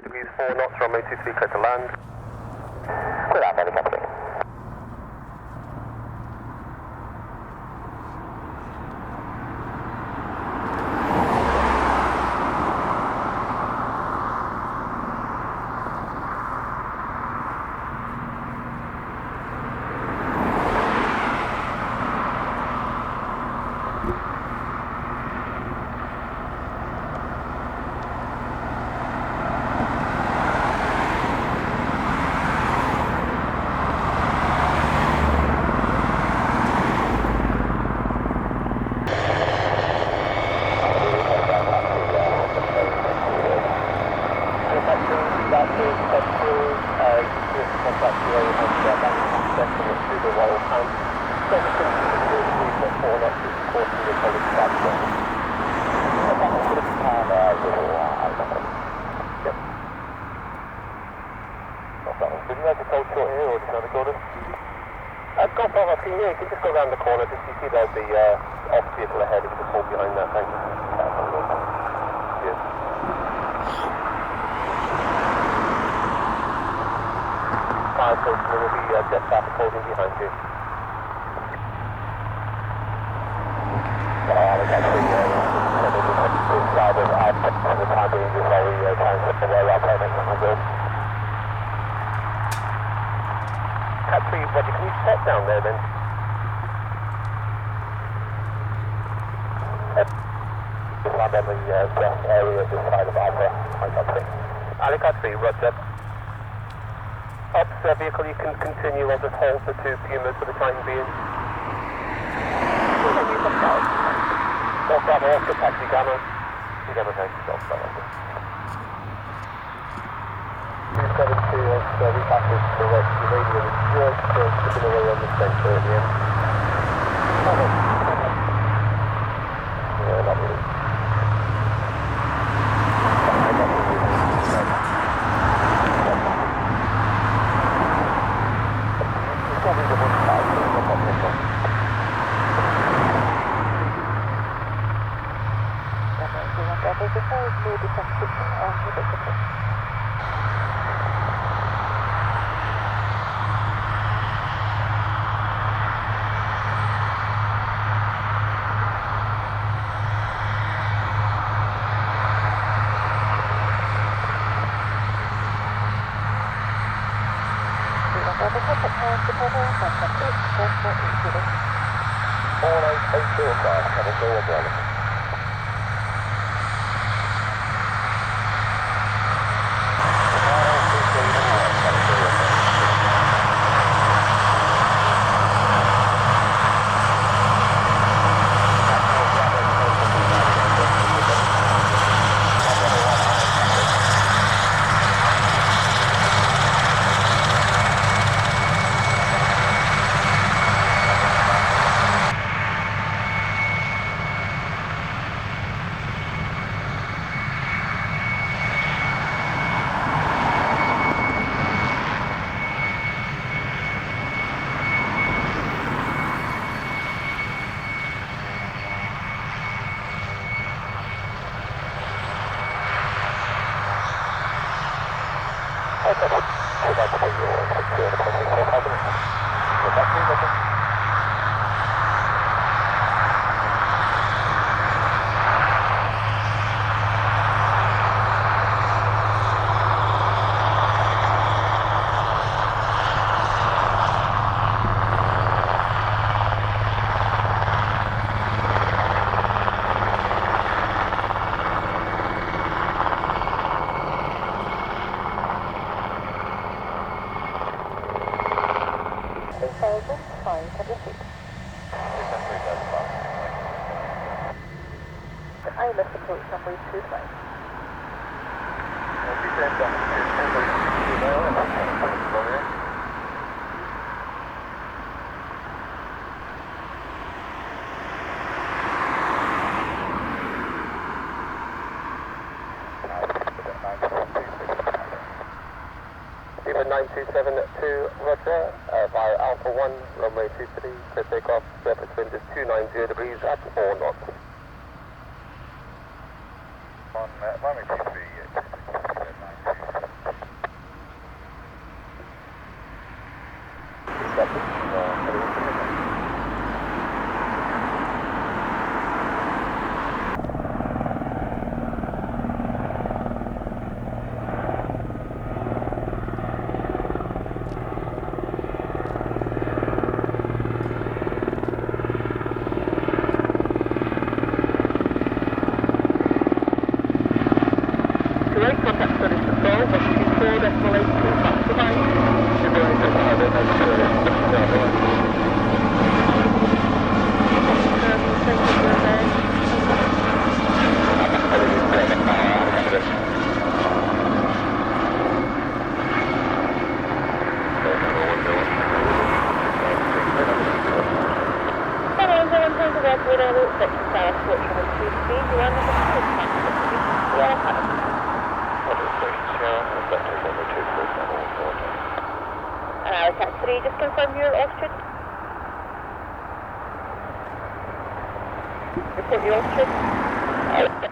degrees 4 knots, runway 23 clear to land. Clear out, helicopter. Go forward, you can just go around the corner, just you see there's the off vehicle ahead, if you just hold behind that, thank you. Yes. Fire station, there will be jet traffic holding behind you. Cat 3, Roger, can you stop down there then? Land on the area this side of Alpha, Ali Cat 3, Roger. Officer vehicle, you can continue, I'll just hold the two Pumas for the time being. Stop that off the taxi camera. You never know, stop that off. 272 of repasses to the radio is just slipping away on the centre at the end. Yeah, not really. It's probably the one side, so it's not possible. Beaver 9272, Roger, via Alpha 1, runway 23, clear takeoff, surface wind is 290 degrees at 4 knots. On runway 23, 9272. 4.82, goodbye. Just confirm your altitude. Report your altitude.